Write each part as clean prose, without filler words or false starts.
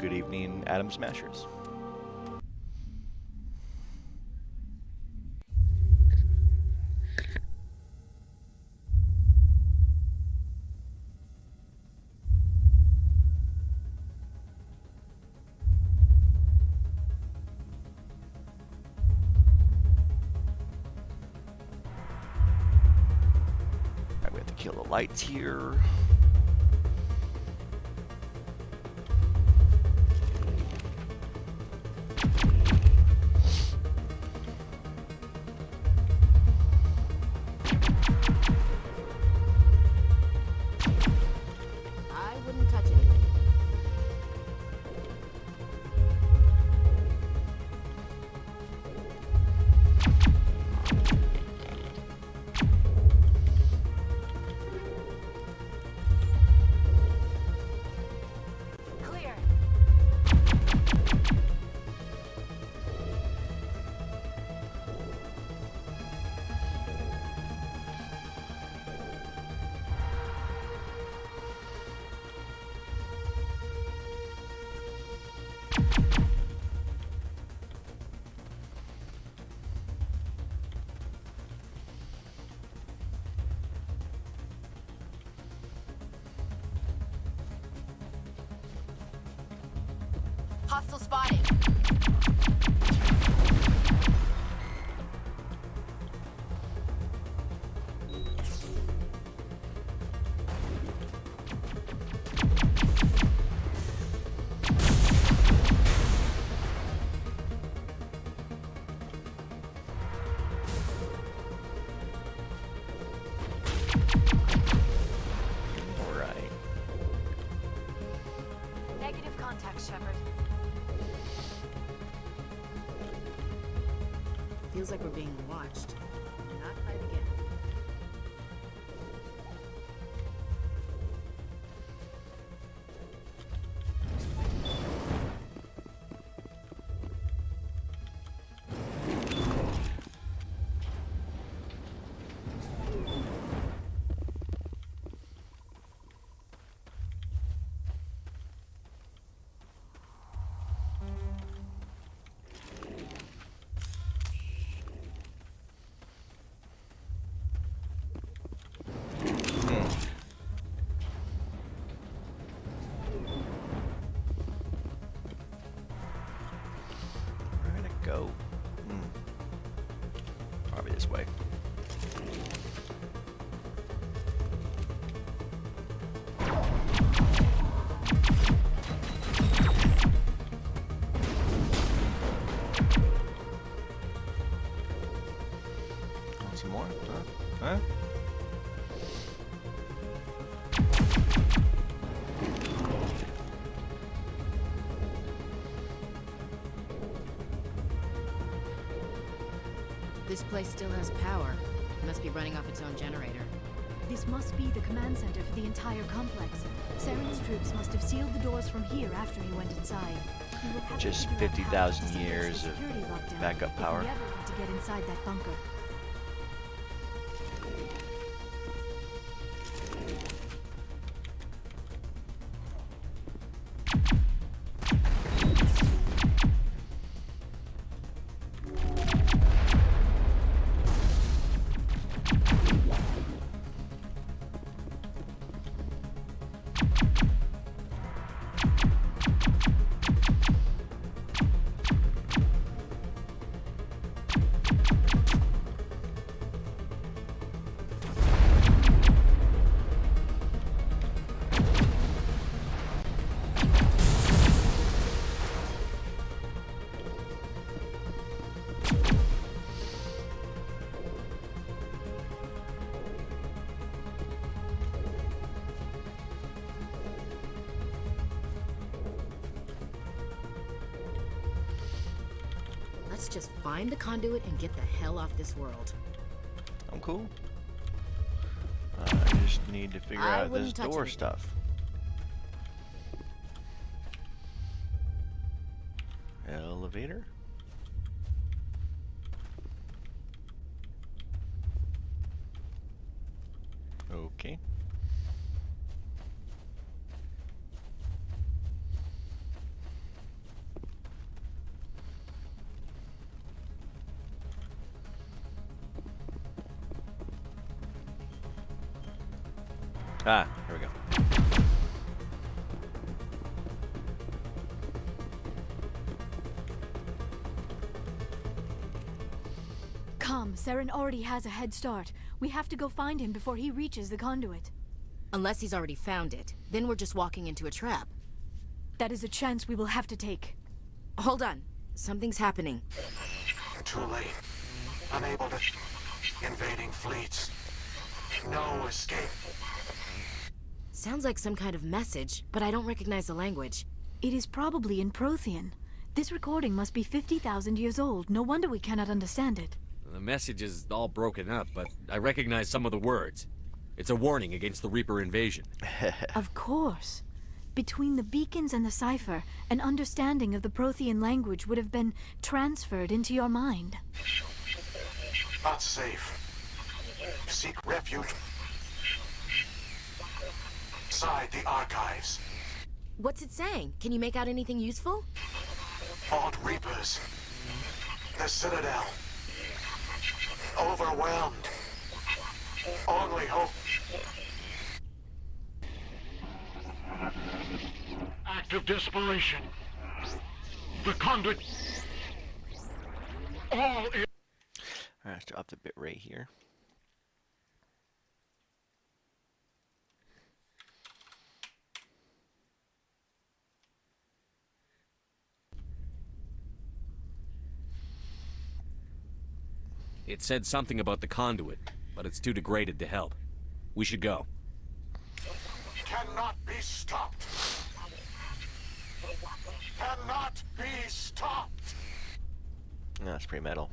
Good evening, Atom Smashers. Alright, we have to kill the lights here. I wouldn't touch anything. Clear. Hostile spotted. Alright. Negative contact, Shepard. Feels like we're being watched. Not by the gift. Where to go? Probably this way. Want some more? Huh? This place still has power. It must be running off its own generator. This must be the command center for the entire complex. Saren's troops must have sealed the doors from here after he went inside. We will have to Just figure out how to 50,000 disengage the years of security lockdown backup power. if we ever want to get inside that bunker. Let's just find the conduit and get the hell off this world. I'm cool. I just need to figure I out this wouldn't touch door anything. stuff. Elevator? Okay. Ah, here we go. Come, Saren already has a head start. We have to go find him before he reaches the conduit. Unless he's already found it. Then we're just walking into a trap. That is a chance we will have to take. Hold on. Something's happening. Too late. Unable to... Invading fleets. No escape. Sounds like some kind of message, but I don't recognize the language. It is probably in Prothean. This recording must be 50,000 years old. No wonder we cannot understand it. The message is all broken up, but I recognize some of the words. It's a warning against the Reaper invasion. Of course. Between the beacons and the cipher, an understanding of the Prothean language would have been transferred into your mind. Not safe. Seek refuge. Inside the archives. What's it saying? Can you make out anything useful? Vault Reapers. The Citadel. Overwhelmed. Only hope. Act of desperation. The conduit. All is... Alright, let's up the bit rate here. It said something about the conduit, but it's too degraded to help. We should go. Cannot be stopped. Cannot be stopped. No, that's pretty metal.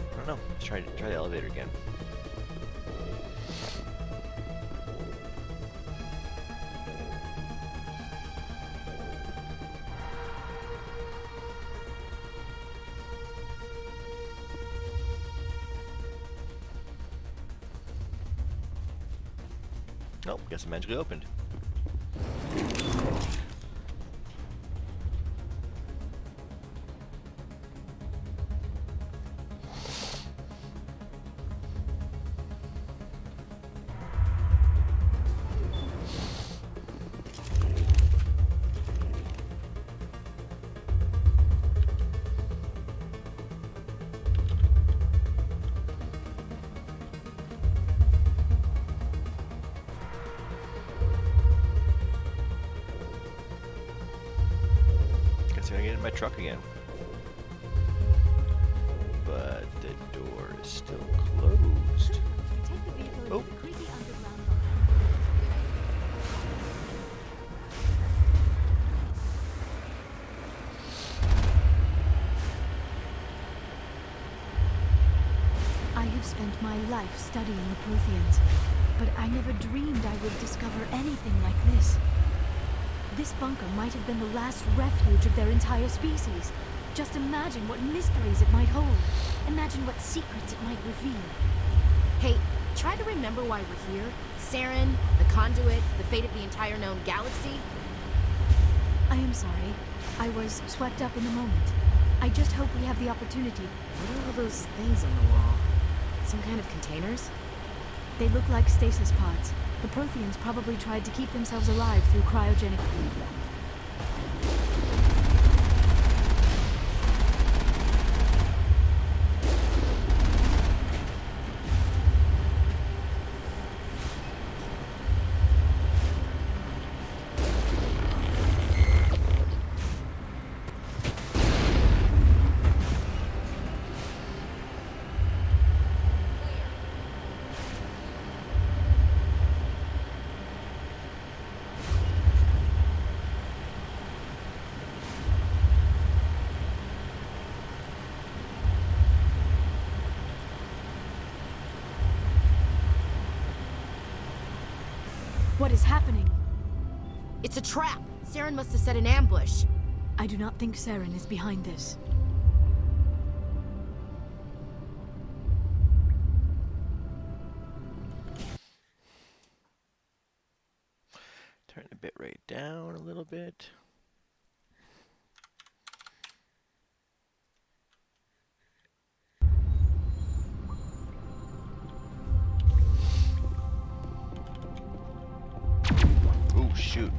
I don't know. Let's try the elevator again. Nope, guess it magically opened. Guess I'm gonna get in my truck again. But the door is still closed. Take the vehicle into Oh. the creepy underground bunker. I have spent my life studying the Protheans, but I never dreamed I would discover anything like this. This bunker might have been the last refuge of their entire species. Just imagine what mysteries it might hold. Imagine what secrets it might reveal. Hey, try to remember why we're here. Saren, the conduit, the fate of the entire known galaxy. I am sorry. I was swept up in the moment. I just hope we have the opportunity. What are all those things on the wall? Some kind of containers? They look like stasis pods. The Protheans probably tried to keep themselves alive through cryogenic... What is happening? It's a trap! Saren must have set an ambush. I do not think Saren is behind this. Turn the bitrate down a little bit. Oh, shoot.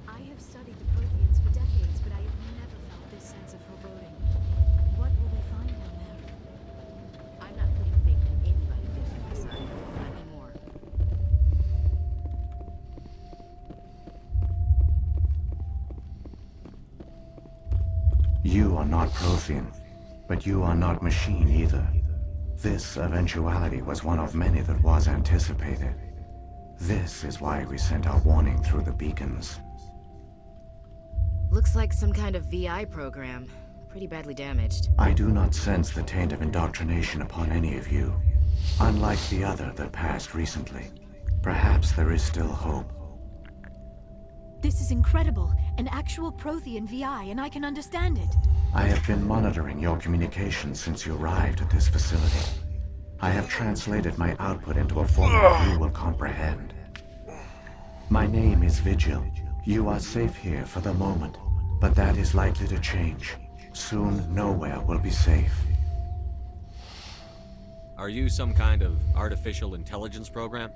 I have studied the Protheans for decades, but I have never felt this sense of foreboding. What will we find down there? I'm not putting faith in anybody getting my side. Not anymore. You are not Prothean, but you are not machine either. This eventuality was one of many that was anticipated. This is why we sent our warning through the beacons. Looks like some kind of VI program. Pretty badly damaged. I do not sense the taint of indoctrination upon any of you. Unlike the other that passed recently. Perhaps there is still hope. This is incredible. An actual Prothean VI, and I can understand it. I have been monitoring your communications since you arrived at this facility. I have translated my output into a format you will comprehend. My name is Vigil. You are safe here for the moment, but that is likely to change. Soon, nowhere will be safe. Are you some kind of artificial intelligence program?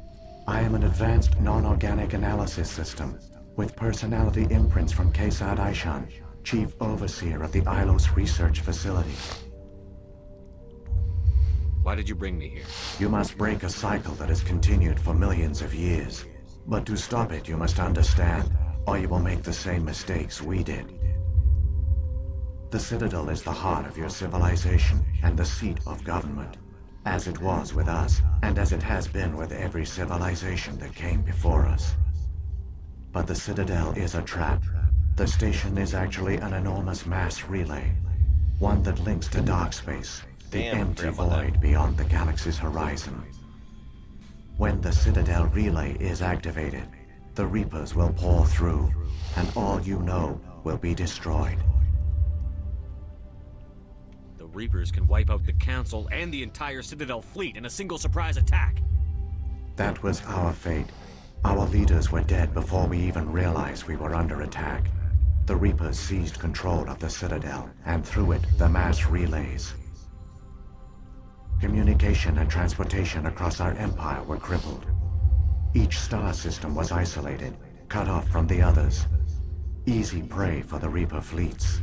I am an advanced non-organic analysis system, with personality imprints from Kesad Aishan, Chief Overseer of the Ilos Research Facility. Why did you bring me here? You must break a cycle that has continued for millions of years. But to stop it, you must understand, or you will make the same mistakes we did. The Citadel is the heart of your civilization and the seat of government, as it was with us, and as it has been with every civilization that came before us. But the Citadel is a trap. The station is actually an enormous mass relay, one that links to dark space, the Damn, empty Grandma. void beyond the galaxy's horizon. When the Citadel relay is activated, the Reapers will pour through, and all you know will be destroyed. The Reapers can wipe out the Council and the entire Citadel fleet in a single surprise attack. That was our fate. Our leaders were dead before we even realized we were under attack. The Reapers seized control of the Citadel, and through it, the mass relays. Communication and transportation across our empire were crippled. Each star system was isolated, cut off from the others. Easy prey for the Reaper fleets.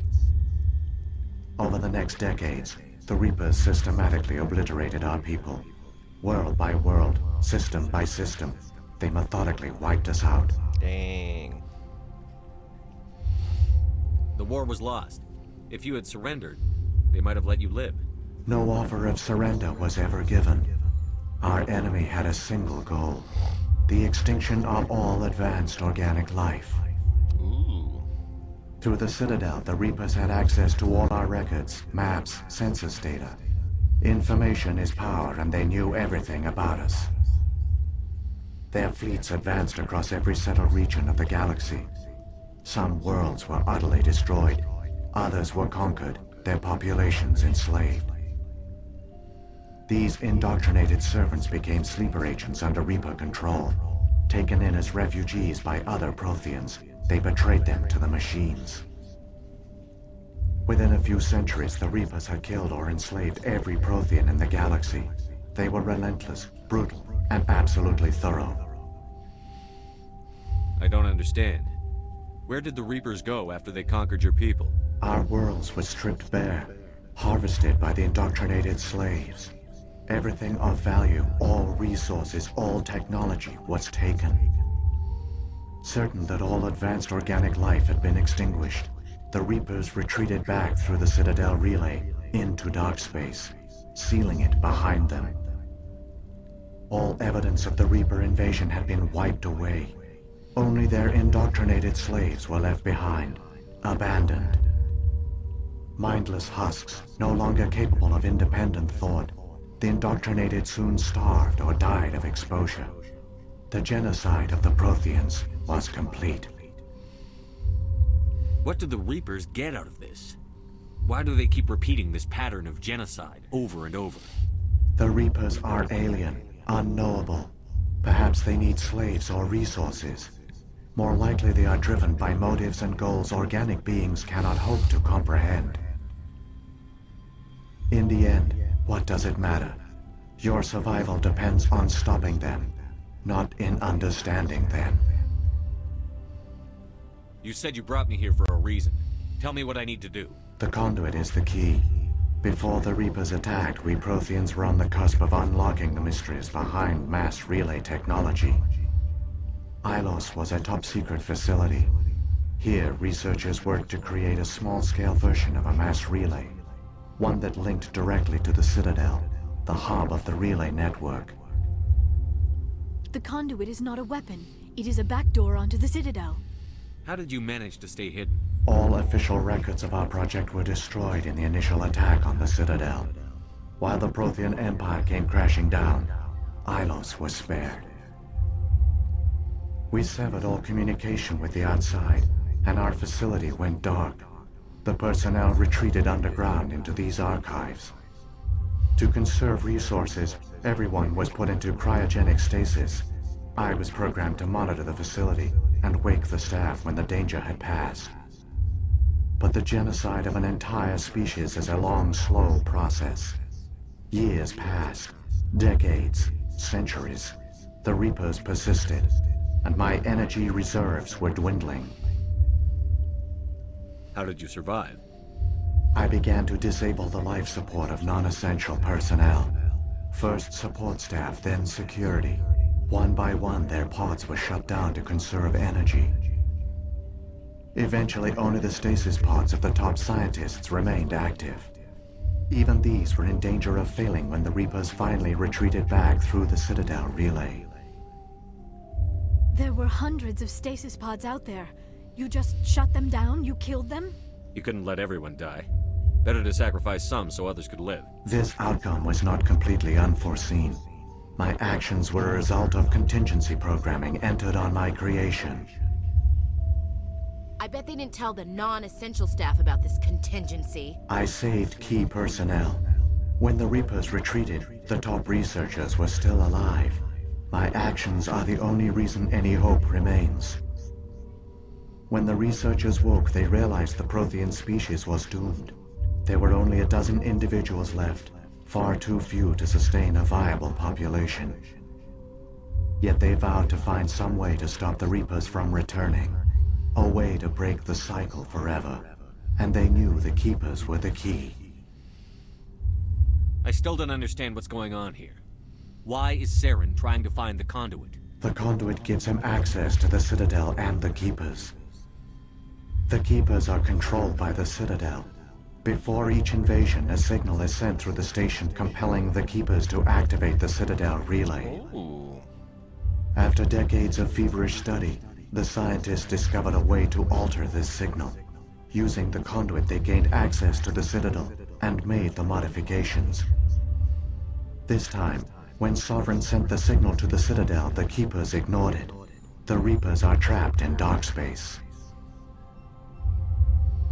Over the next decades, the Reapers systematically obliterated our people. World by world, system by system, they methodically wiped us out. Dang. The war was lost. If you had surrendered, they might have let you live. No offer of surrender was ever given. Our enemy had a single goal: the extinction of all advanced organic life. Ooh. Through the Citadel, the Reapers had access to all our records, maps, census data. Information is power, and they knew everything about us. Their fleets advanced across every settled region of the galaxy. Some worlds were utterly destroyed. Others were conquered, their populations enslaved. These indoctrinated servants became sleeper agents under Reaper control. Taken in as refugees by other Protheans, they betrayed them to the machines. Within a few centuries, the Reapers had killed or enslaved every Prothean in the galaxy. They were relentless, brutal, and absolutely thorough. I don't understand. Where did the Reapers go after they conquered your people? Our worlds were stripped bare, harvested by the indoctrinated slaves. Everything of value, all resources, all technology was taken. Certain that all advanced organic life had been extinguished, the Reapers retreated back through the Citadel relay into dark space, sealing it behind them. All evidence of the Reaper invasion had been wiped away. Only their indoctrinated slaves were left behind, abandoned. Mindless husks, no longer capable of independent thought, the indoctrinated soon starved or died of exposure. The genocide of the Protheans was complete. What do the Reapers get out of this? Why do they keep repeating this pattern of genocide over and over? The Reapers are alien, unknowable. Perhaps they need slaves or resources. More likely they are driven by motives and goals organic beings cannot hope to comprehend. In the end, what does it matter? Your survival depends on stopping them, not in understanding them. You said you brought me here for a reason. Tell me what I need to do. The conduit is the key. Before the Reapers attacked, we Protheans were on the cusp of unlocking the mysteries behind mass relay technology. Ilos was a top-secret facility. Here, researchers worked to create a small-scale version of a mass relay, one that linked directly to the Citadel, the hub of the relay network. The conduit is not a weapon. It is a backdoor onto the Citadel. How did you manage to stay hidden? All official records of our project were destroyed in the initial attack on the Citadel. While the Prothean Empire came crashing down, Ilos was spared. We severed all communication with the outside, and our facility went dark. The personnel retreated underground into these archives. To conserve resources, everyone was put into cryogenic stasis. I was programmed to monitor the facility and wake the staff when the danger had passed. But the genocide of an entire species is a long, slow process. Years passed, decades, centuries. The Reapers persisted, and my energy reserves were dwindling. How did you survive? I began to disable the life support of non-essential personnel. First support staff, then security. One by one, their pods were shut down to conserve energy. Eventually, only the stasis pods of the top scientists remained active. Even these were in danger of failing when the Reapers finally retreated back through the Citadel relay. There were hundreds of stasis pods out there. You just shut them down? You killed them? You couldn't let everyone die. Better to sacrifice some so others could live. This outcome was not completely unforeseen. My actions were a result of contingency programming entered on my creation. I bet they didn't tell the non-essential staff about this contingency. I saved key personnel. When the Reapers retreated, the top researchers were still alive. My actions are the only reason any hope remains. When the researchers woke, they realized the Prothean species was doomed. There were only a dozen individuals left, far too few to sustain a viable population. Yet they vowed to find some way to stop the Reapers from returning. A way to break the cycle forever. And they knew the Keepers were the key. I still don't understand what's going on here. Why is Saren trying to find the conduit? The conduit gives him access to the Citadel and the Keepers. The Keepers are controlled by the Citadel. Before each invasion, a signal is sent through the station compelling the Keepers to activate the Citadel relay. Ooh. After decades of feverish study, the scientists discovered a way to alter this signal. Using the conduit, they gained access to the Citadel and made the modifications. This time, when Sovereign sent the signal to the Citadel, the Keepers ignored it. The Reapers are trapped in dark space.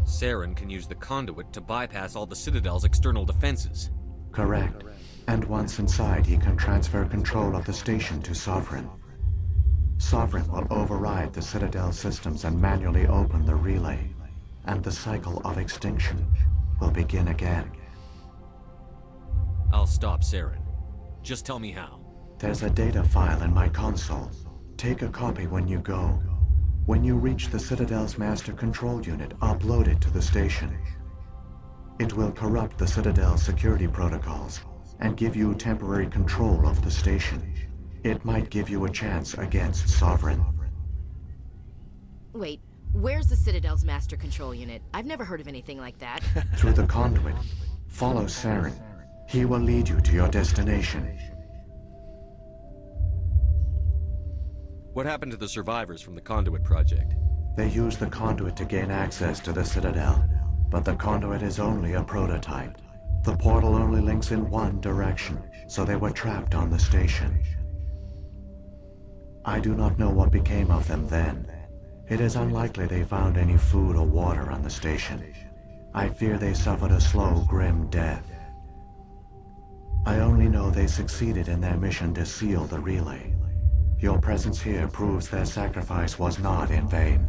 Saren can use the conduit to bypass all the Citadel's external defenses. Correct. And once inside, he can transfer control of the station to Sovereign. Sovereign will override the Citadel systems and manually open the relay. And the cycle of extinction will begin again. I'll stop Saren. Just tell me how. There's a data file in my console. Take a copy when you go. When you reach the Citadel's master control unit, upload it to the station. It will corrupt the Citadel's security protocols and give you temporary control of the station. It might give you a chance against Sovereign. Wait, where's the Citadel's master control unit? I've never heard of anything like that. Through the conduit, follow Saren. He will lead you to your destination. What happened to the survivors from the Conduit project? They use the conduit to gain access to the Citadel, but the conduit is only a prototype. The portal only links in one direction, so they were trapped on the station. I do not know what became of them then. It is unlikely they found any food or water on the station. I fear they suffered a slow, grim death. I only know they succeeded in their mission to seal the relay. Your presence here proves their sacrifice was not in vain.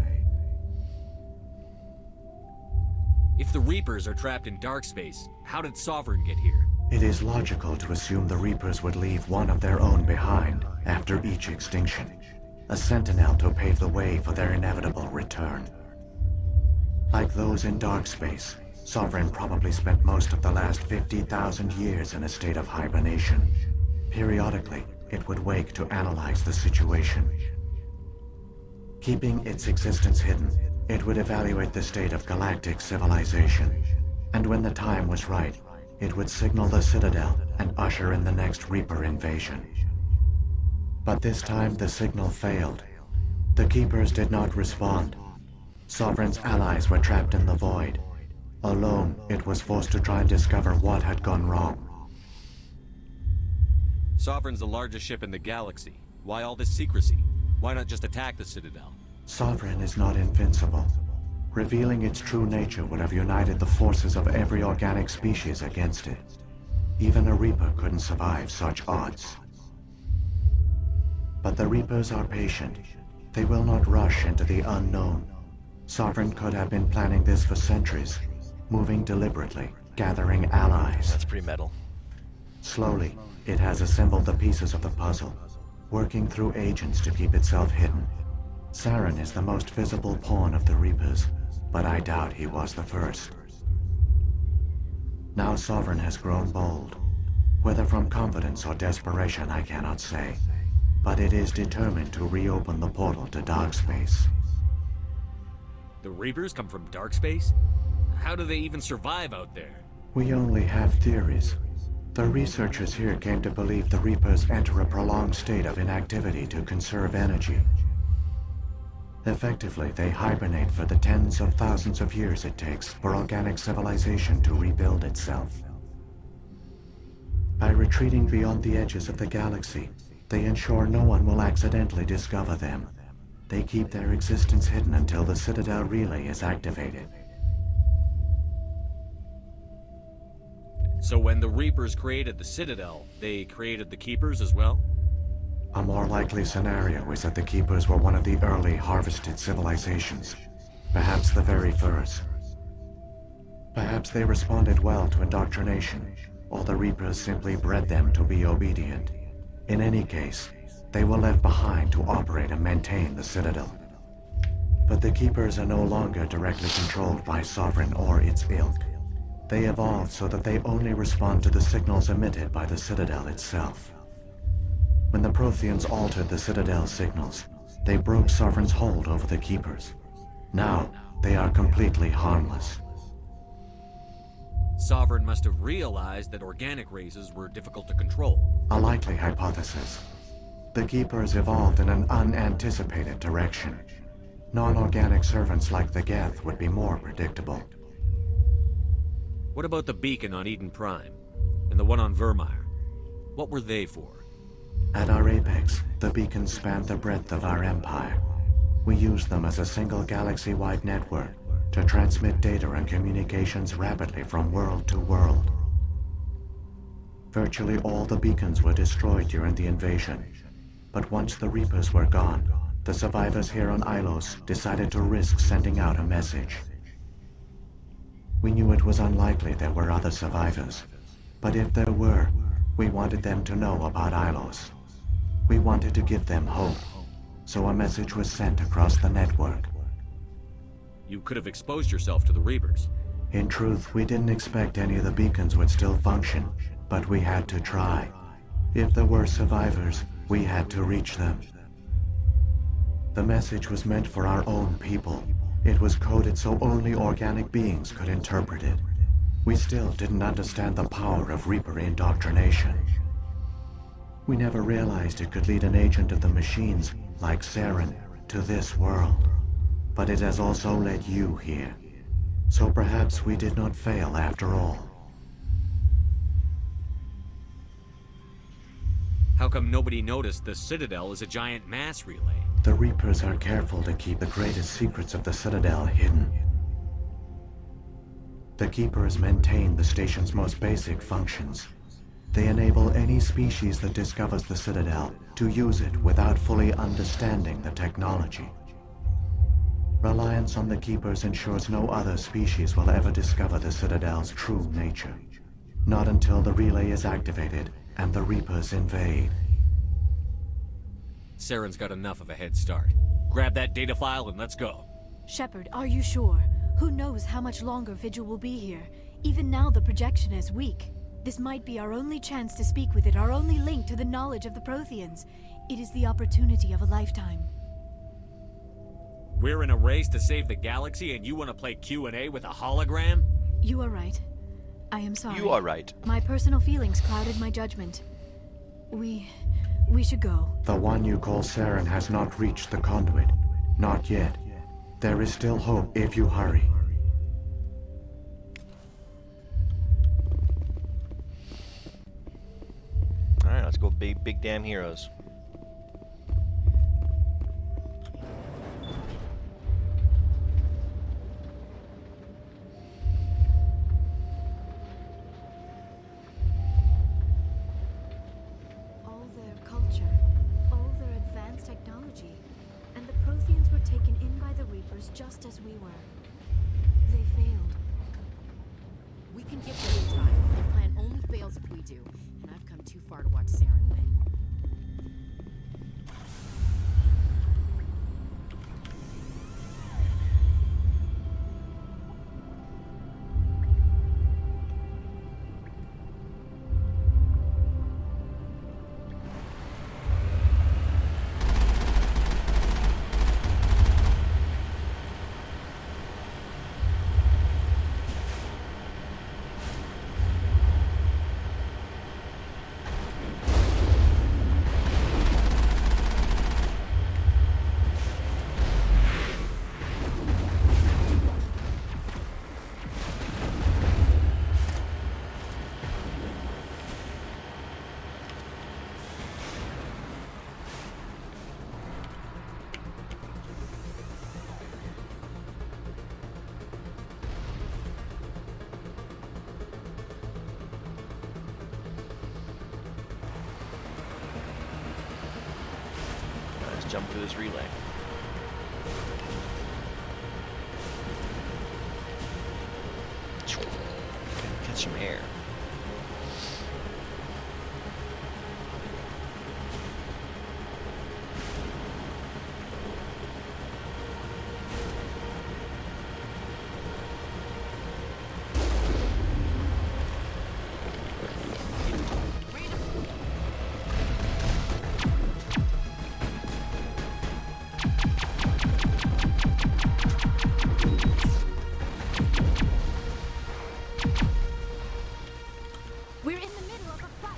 If the Reapers are trapped in dark space, how did Sovereign get here? It is logical to assume the Reapers would leave one of their own behind after each extinction. A sentinel to pave the way for their inevitable return. Like those in dark space, Sovereign probably spent most of the last 50,000 years in a state of hibernation. Periodically, it would wake to analyze the situation. Keeping its existence hidden, it would evaluate the state of galactic civilization. And when the time was right, it would signal the Citadel and usher in the next Reaper invasion. But this time the signal failed. The Keepers did not respond. Sovereign's allies were trapped in the void. Alone, it was forced to try and discover what had gone wrong. Sovereign's the largest ship in the galaxy. Why all this secrecy? Why not just attack the Citadel? Sovereign is not invincible. Revealing its true nature would have united the forces of every organic species against it. Even a Reaper couldn't survive such odds. But the Reapers are patient. They will not rush into the unknown. Sovereign could have been planning this for centuries, moving deliberately, gathering allies. That's pretty metal. Slowly, it has assembled the pieces of the puzzle, working through agents to keep itself hidden. Saren is the most visible pawn of the Reapers, but I doubt he was the first. Now Sovereign has grown bold. Whether from confidence or desperation, I cannot say. But it is determined to reopen the portal to dark space. The Reapers come from dark space? How do they even survive out there? We only have theories. The researchers here came to believe the Reapers enter a prolonged state of inactivity to conserve energy. Effectively, they hibernate for the tens of thousands of years it takes for organic civilization to rebuild itself. By retreating beyond the edges of the galaxy, they ensure no one will accidentally discover them. They keep their existence hidden until the Citadel relay is activated. So when the Reapers created the Citadel, they created the Keepers as well? A more likely scenario is that the Keepers were one of the early harvested civilizations, perhaps the very first. Perhaps they responded well to indoctrination, or the Reapers simply bred them to be obedient. In any case, they were left behind to operate and maintain the Citadel. But the Keepers are no longer directly controlled by Sovereign or its ilk. They evolved so that they only respond to the signals emitted by the Citadel itself. When the Protheans altered the Citadel's signals, they broke Sovereign's hold over the Keepers. Now, they are completely harmless. Sovereign must have realized that organic races were difficult to control. A likely hypothesis. The Keepers evolved in an unanticipated direction. Non-organic servants like the Geth would be more predictable. What about the beacon on Eden Prime? And the one on Vermeer? What were they for? At our apex, the beacons spanned the breadth of our empire. We used them as a single galaxy-wide network to transmit data and communications rapidly from world to world. Virtually all the beacons were destroyed during the invasion, but once the Reapers were gone, the survivors here on Ilos decided to risk sending out a message. We knew it was unlikely there were other survivors, but if there were, we wanted them to know about Ilos. We wanted to give them hope. so a message was sent across the network. You could have exposed yourself to the Reapers. In truth, we didn't expect any of the beacons would still function, but we had to try. If there were survivors, we had to reach them. The message was meant for our own people. It was coded so only organic beings could interpret it. We still didn't understand the power of Reaper indoctrination. We never realized it could lead an agent of the machines, like Saren, to this world. But it has also led you here. So perhaps we did not fail after all. How come nobody noticed the Citadel is a giant mass relay? The Reapers are careful to keep the greatest secrets of the Citadel hidden. The Keepers maintain the station's most basic functions. They enable any species that discovers the Citadel to use it without fully understanding the technology. Reliance on the Keepers ensures no other species will ever discover the Citadel's true nature. Not until the relay is activated and the Reapers invade. Saren's got enough of a head start. Grab that data file and let's go. Shepard, are you sure? Who knows how much longer Vigil will be here? Even now the projection is weak. This might be our only chance to speak with it, our only link to the knowledge of the Protheans. It is the opportunity of a lifetime. We're in a race to save the galaxy and you want to play Q&A with a hologram? You are right. I am sorry. You are right. My personal feelings clouded my judgment. We should go. The one you call Saren has not reached the conduit. Not yet. There is still hope if you hurry. Alright, let's go big damn heroes. All their culture, all their advanced technology, and the Protheans were taken in by the Reapers just as we were. They failed. We can get them in time. Their plan only fails if we do, and I've come too far to watch Saren win. Jump through this relay. Get some air. We're in the middle of a fight.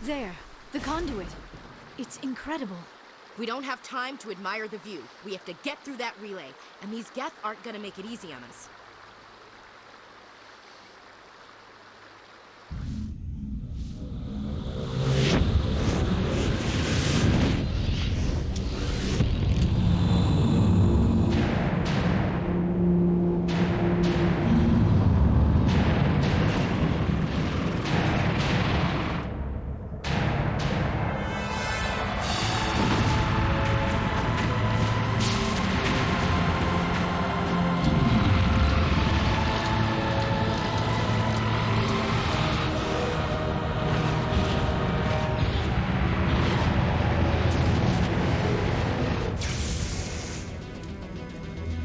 There, the conduit. It's incredible. We don't have time to admire the view. We have to get through that relay, and these Geth aren't gonna make it easy on us.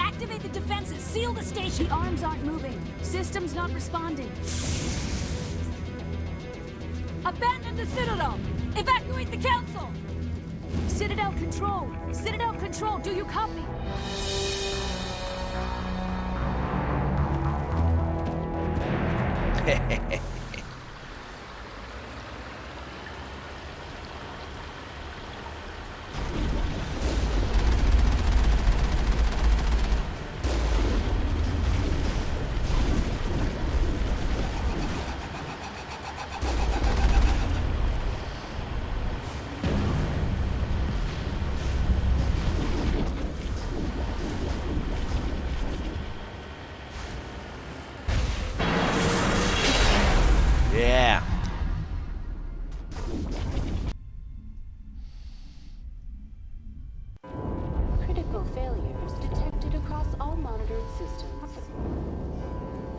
Activate the defenses! Seal the station! The arms aren't moving. System's not responding. Abandon the Citadel! Evacuate the Council! Citadel Control! Citadel Control, do you copy? Yeah. Critical failures detected across all monitored systems.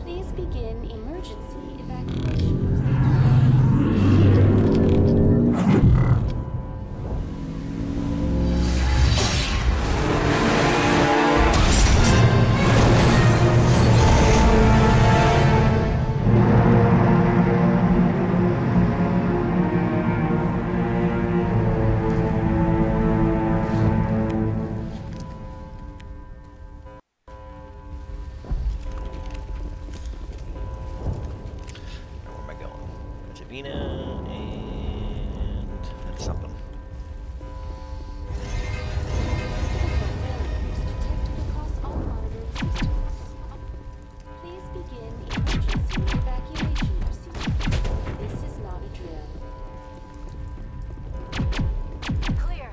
Please begin emergency evacuation. Where am I going? Javina and that's something. Failures detected across all monitored systems. Please begin emergency evacuation procedures. This is not a drill. Clear.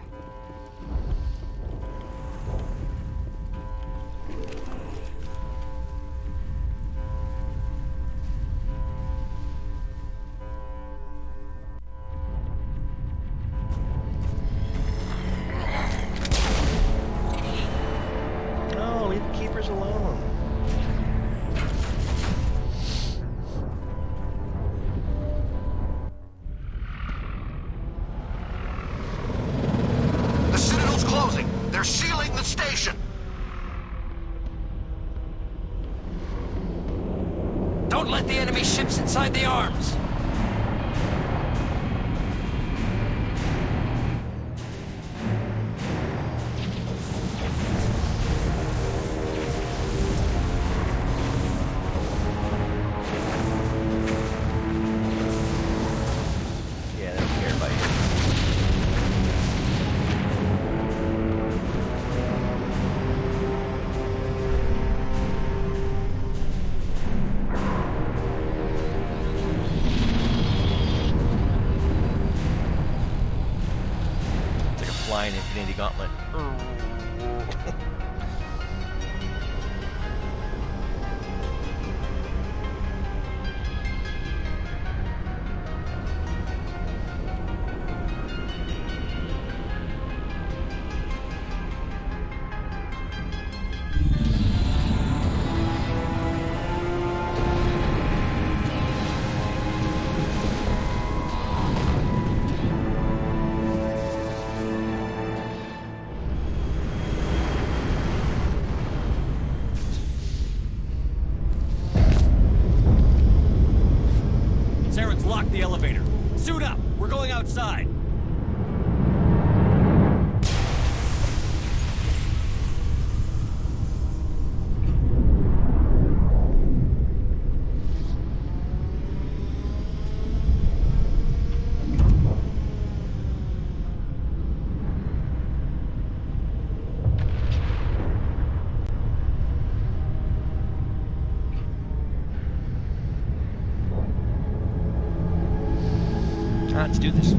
No, leave the keepers alone. The Citadel's closing. They're sealing the station. Don't let the enemy ships inside the arms! Yeah, they don't care about you. It's like a flying Infinity Gauntlet. Saren's locked the elevator. Suit up! We're going outside! Alright, let's do this.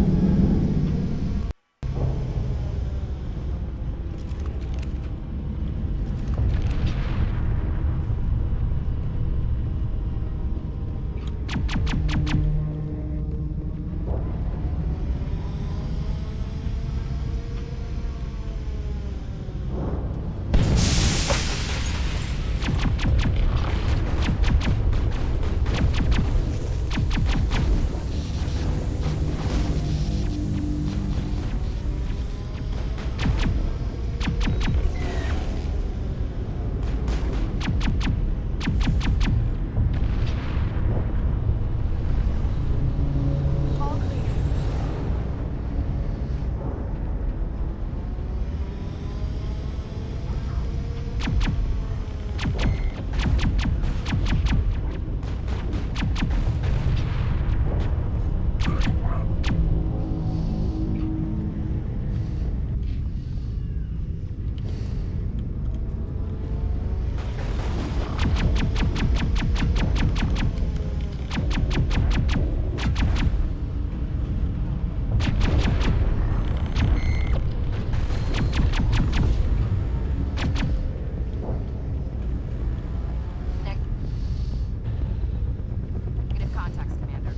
Negative contacts, Commander.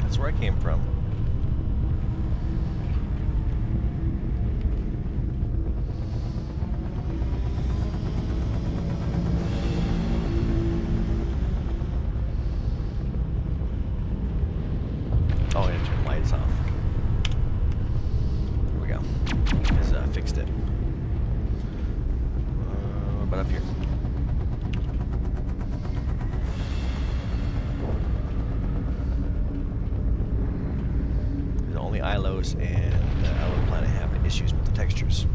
That's where I came from. Oh, I gotta turn the lights off. There we go. Just fixed it. What about up here? Only Ilos and the Ilo planet have issues with the textures.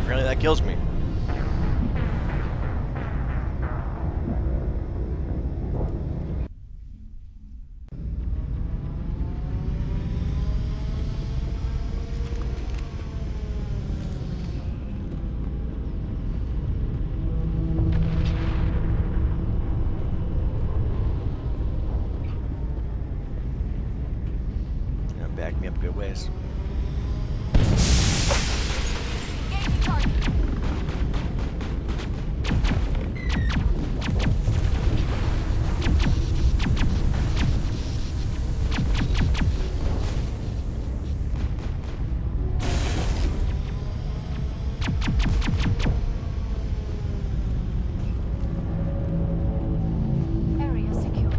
Apparently that kills me. Yeah, back me up a good ways. Engaging target. Area secure.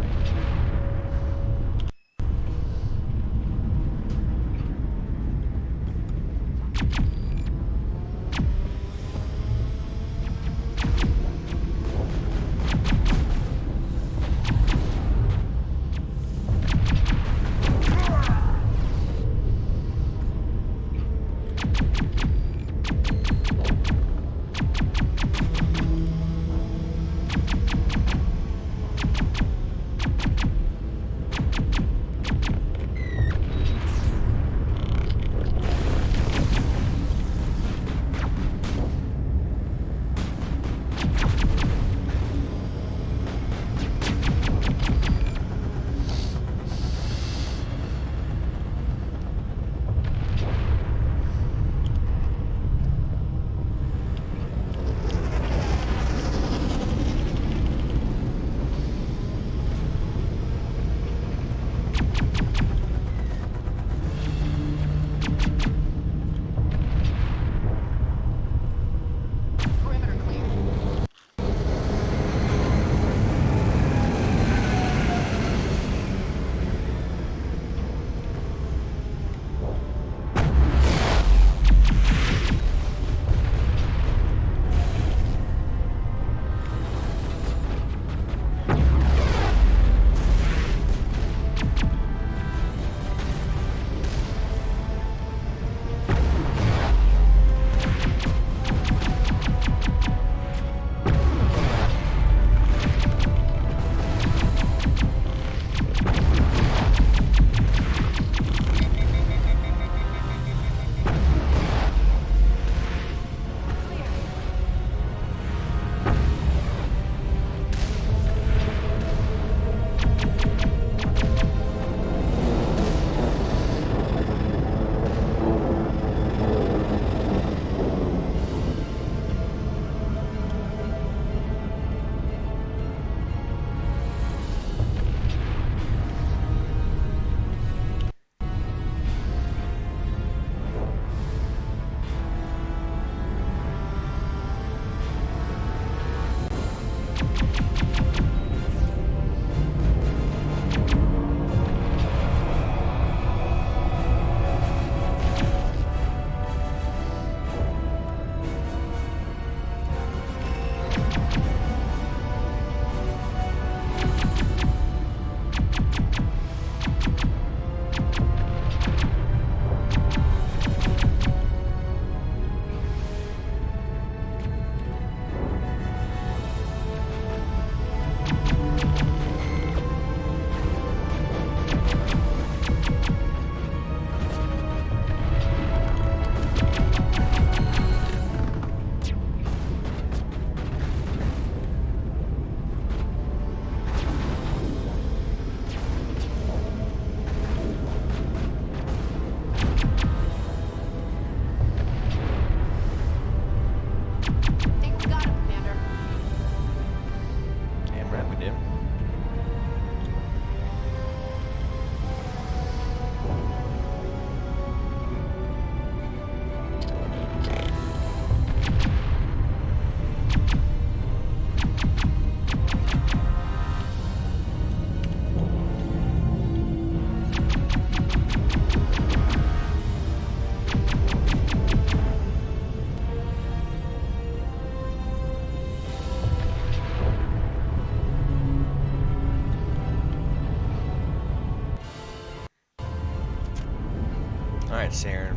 Alright, Saren.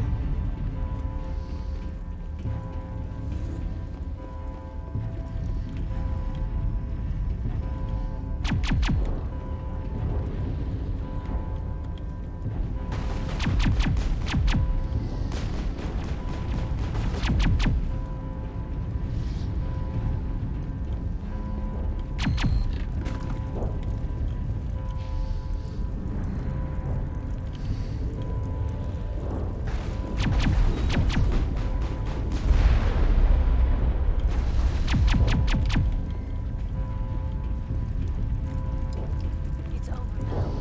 It's over now.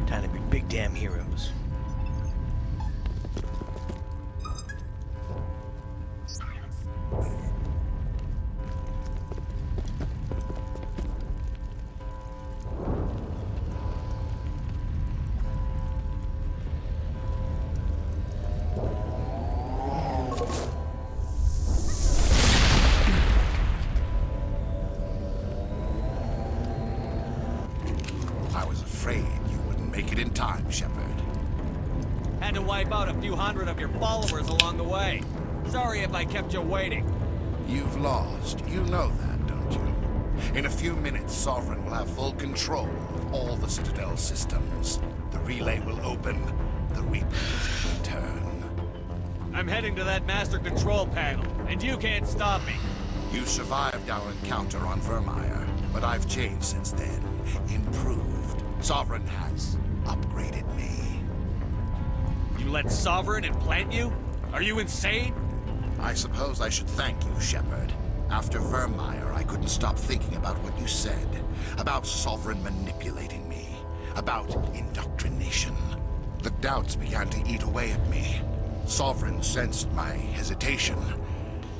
Time to be big damn heroes. I was afraid you wouldn't make it in time, Shepard. Had to wipe out a few hundred of your followers along the way. Sorry if I kept you waiting. You've lost. You know that, don't you? In a few minutes, Sovereign will have full control of all the Citadel systems. The relay will open. The Reapers will return. I'm heading to that master control panel, and you can't stop me. You survived our encounter on Vermeer, but I've changed since then. Improved. Sovereign has upgraded me. You let Sovereign implant you? Are you insane? I suppose I should thank you, Shepard. After Vermeer, I couldn't stop thinking about what you said. About Sovereign manipulating me. About indoctrination. The doubts began to eat away at me. Sovereign sensed my hesitation.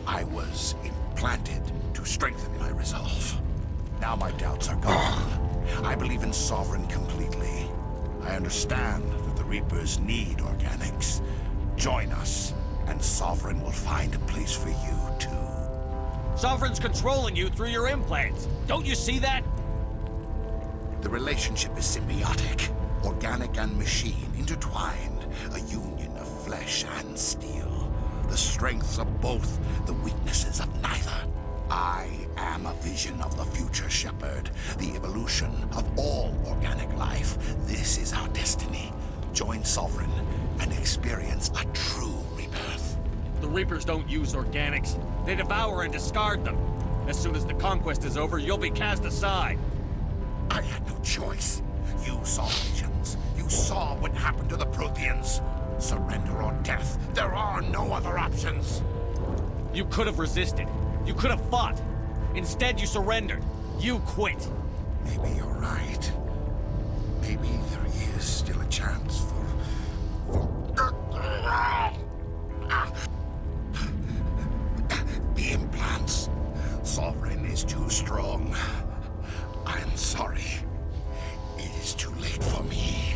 I was implanted to strengthen my resolve. Now my doubts are gone. I believe in Sovereign completely. I understand that the Reapers need organics. Join us, and Sovereign will find a place for you, too. Sovereign's controlling you through your implants. Don't you see that? The relationship is symbiotic. Organic and machine intertwined. A union of flesh and steel. The strengths of both, the weaknesses of neither. I am a vision of the future, Shepard. The evolution of all organic life. This is our destiny. Join Sovereign and experience a true rebirth. The Reapers don't use organics. They devour and discard them. As soon as the conquest is over, you'll be cast aside. I had no choice. You saw visions. You saw what happened to the Protheans. Surrender or death. There are no other options. You could have resisted. You could have fought. Instead, you surrendered. You quit. Maybe you're right. Maybe there is still a chance for... The implants. Sovereign is too strong. I'm sorry. It is too late for me.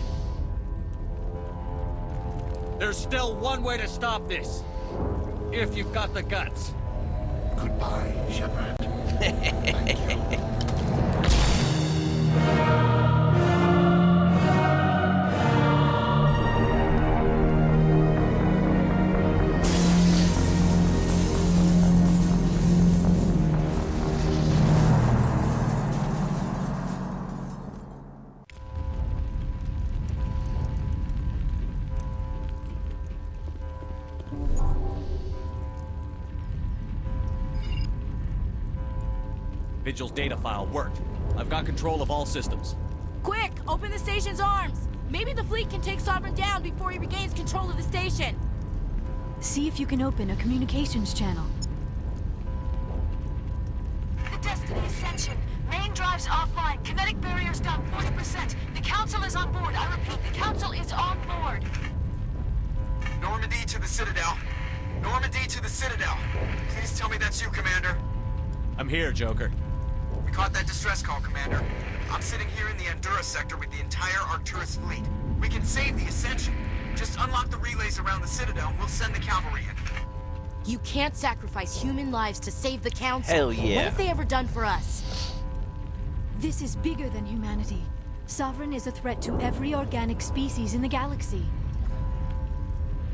There's still one way to stop this. If you've got the guts. Goodbye, Shepard. Thank you. Vigil's data file worked. I've got control of all systems. Quick, open the station's arms. Maybe the fleet can take Sovereign down before he regains control of the station. See if you can open a communications channel. The Destiny Ascension. Main drives offline. Kinetic barriers down 40%. The Council is on board. I repeat, the Council is on board. Normandy to the Citadel. Normandy to the Citadel. Please tell me that's you, Commander. I'm here, Joker. We caught that distress call, Commander. I'm sitting here in the Endura sector with the entire Arcturus fleet. We can save the Ascension. Just unlock the relays around the Citadel and we'll send the cavalry in. You can't sacrifice human lives to save the Council. Hell yeah. What have they ever done for us? This is bigger than humanity. Sovereign is a threat to every organic species in the galaxy.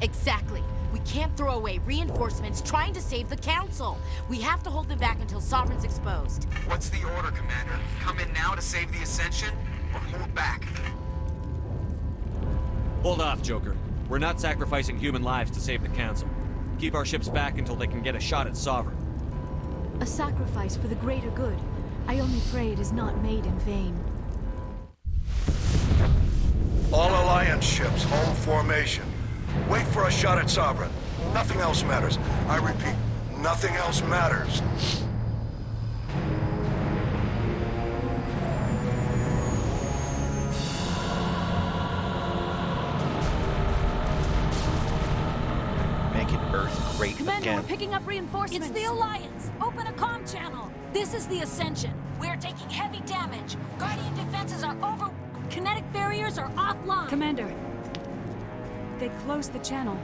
Exactly. We can't throw away reinforcements trying to save the Council. We have to hold them back until Sovereign's exposed. What's the order, Commander? Come in now to save the Ascension, or hold back? Hold off, Joker. We're not sacrificing human lives to save the Council. Keep our ships back until they can get a shot at Sovereign. A sacrifice for the greater good. I only pray it is not made in vain. All Alliance ships, home formation. Wait for a shot at Sovereign. Nothing else matters. I repeat, nothing else matters. Making Earth great Commander, again. we're picking up reinforcements. It's the Alliance. Open a comm channel. This is the Ascension. We're taking heavy damage. Guardian defenses are over. Kinetic barriers are offline. Commander, they closed the channel.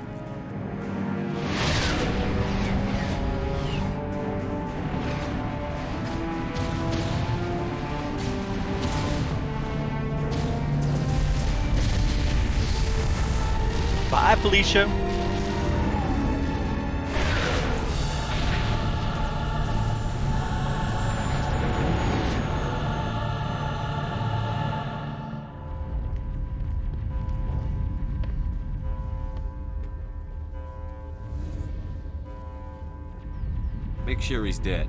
Bye, Felicia. Make sure he's dead.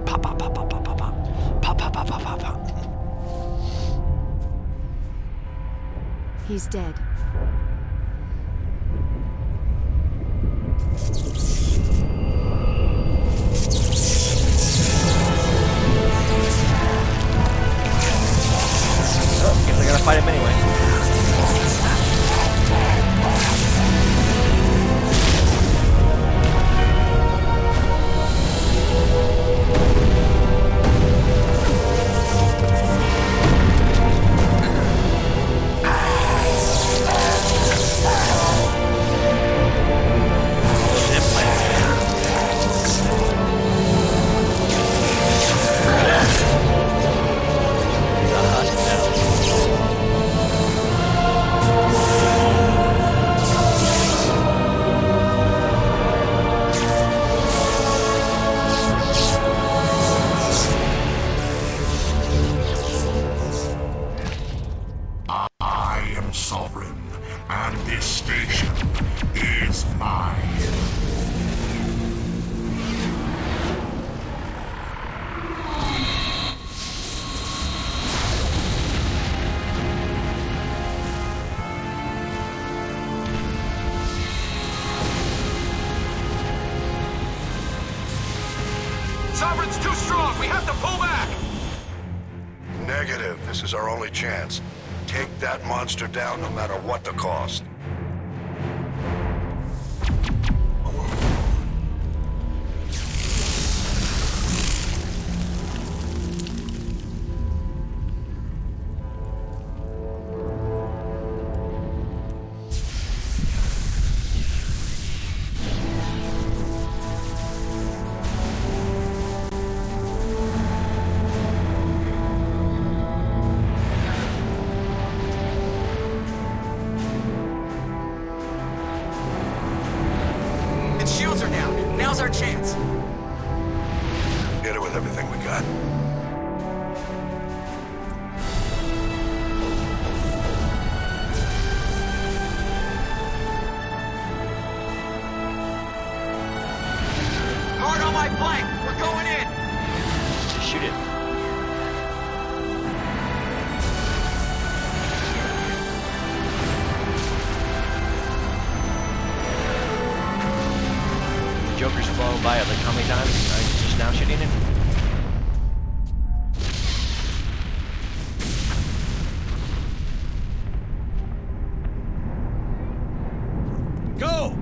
Pop, pop, pop, pop, pop, pop, pop. Pop, pop, pop, pop, pop, pop. He's dead. Oh, guess I gotta fight him anyway. I am Sovereign, and this station is mine. Sovereign's too strong! We have to pull back! Negative. This is our only chance. Take that monster down no matter what the cost. Its shields are down. Now's our chance. Hit it with everything we got. Hard on my flank! We're going in! Shoot it. The Joker's flown by like how many times? I'm just now shooting it. Go!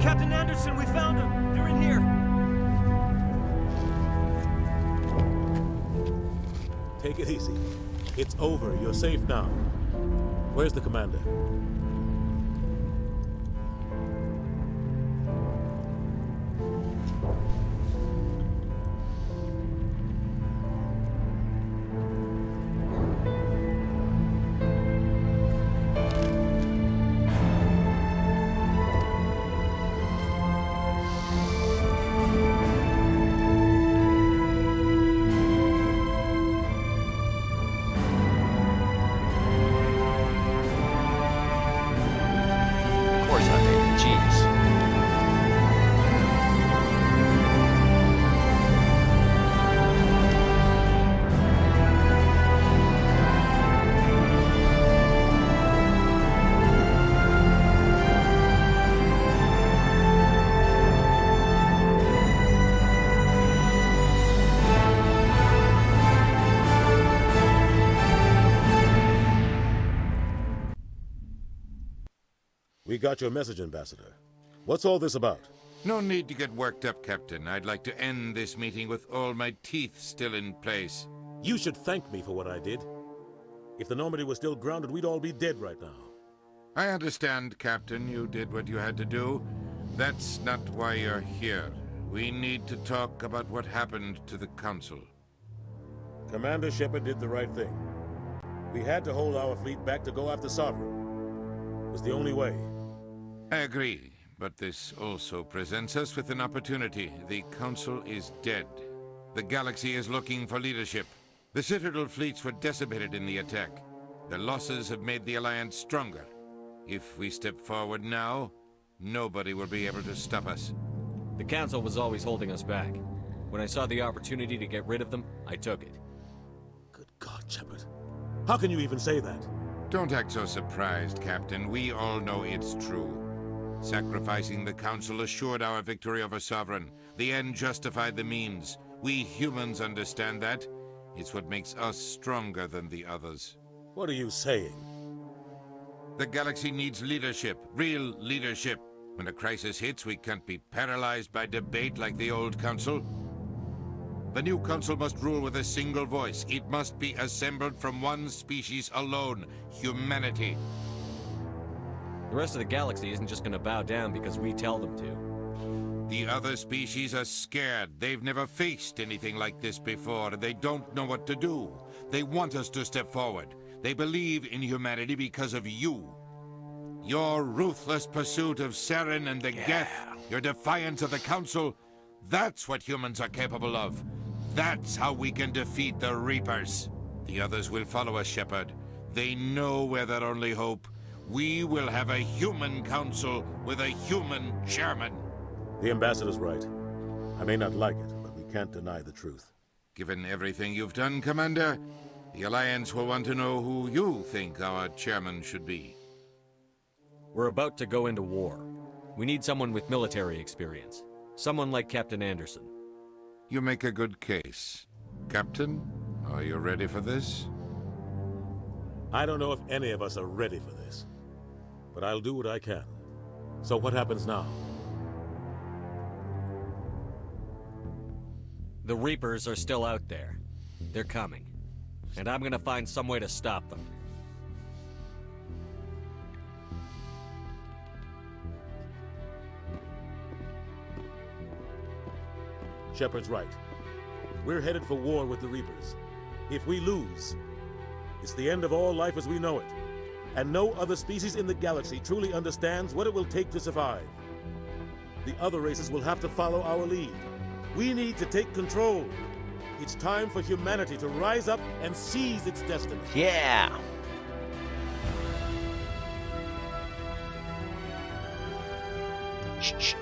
Captain Anderson, we found him! They're in here! Take it easy. It's over. You're safe now. Where's the commander? We got your message, Ambassador. What's all this about? No need to get worked up, Captain. I'd like to end this meeting with all my teeth still in place. You should thank me for what I did. If the Normandy was still grounded, we'd all be dead right now. I understand, Captain. You did what you had to do. That's not why you're here. We need to talk about what happened to the Council. Commander Shepard did the right thing. We had to hold our fleet back to go after Sovereign. It was the only way. I agree, but this also presents us with an opportunity. The Council is dead. The galaxy is looking for leadership. The Citadel fleets were decimated in the attack. The losses have made the Alliance stronger. If we step forward now, nobody will be able to stop us. The Council was always holding us back. When I saw the opportunity to get rid of them, I took it. Good God, Shepard. How can you even say that? Don't act so surprised, Captain. We all know it's true. Sacrificing the Council assured our victory over Sovereign. The end justified the means. We humans understand that. It's what makes us stronger than the others. What are you saying? The galaxy needs leadership. Real leadership. When a crisis hits, we can't be paralyzed by debate like the old Council. The new Council must rule with a single voice. It must be assembled from one species alone. Humanity. The rest of the galaxy isn't just gonna bow down because we tell them to. The other species are scared. They've never faced anything like this before, and they don't know what to do. They want us to step forward. They believe in humanity because of you. Your ruthless pursuit of Saren and the Geth, your defiance of the Council, that's what humans are capable of. That's how we can defeat the Reapers. The others will follow us, Shepard. They know we're their only hope. We will have a human council with a human chairman. The Ambassador's right. I may not like it, but we can't deny the truth. Given everything you've done, Commander, the Alliance will want to know who you think our chairman should be. We're about to go into war. We need someone with military experience. Someone like Captain Anderson. You make a good case. Captain, are you ready for this? I don't know if any of us are ready for this, but I'll do what I can. So what happens now? The Reapers are still out there. They're coming. And I'm gonna find some way to stop them. Shepard's right. We're headed for war with the Reapers. If we lose, it's the end of all life as we know it. And no other species in the galaxy truly understands what it will take to survive. The other races will have to follow our lead. We need to take control. It's time for humanity to rise up and seize its destiny. Yeah! Shh.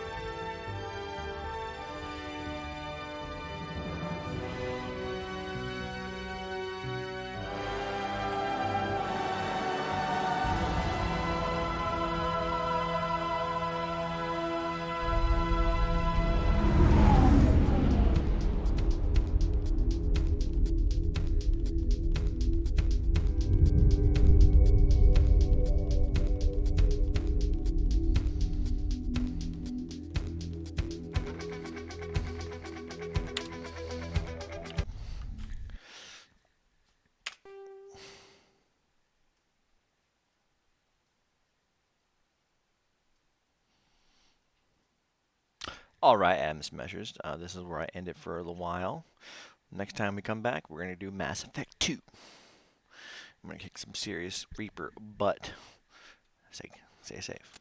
Alright, Adams Measures, this is where I end it for a little while. Next time we come back, we're going to do Mass Effect 2. I'm going to kick some serious Reaper butt. Stay safe.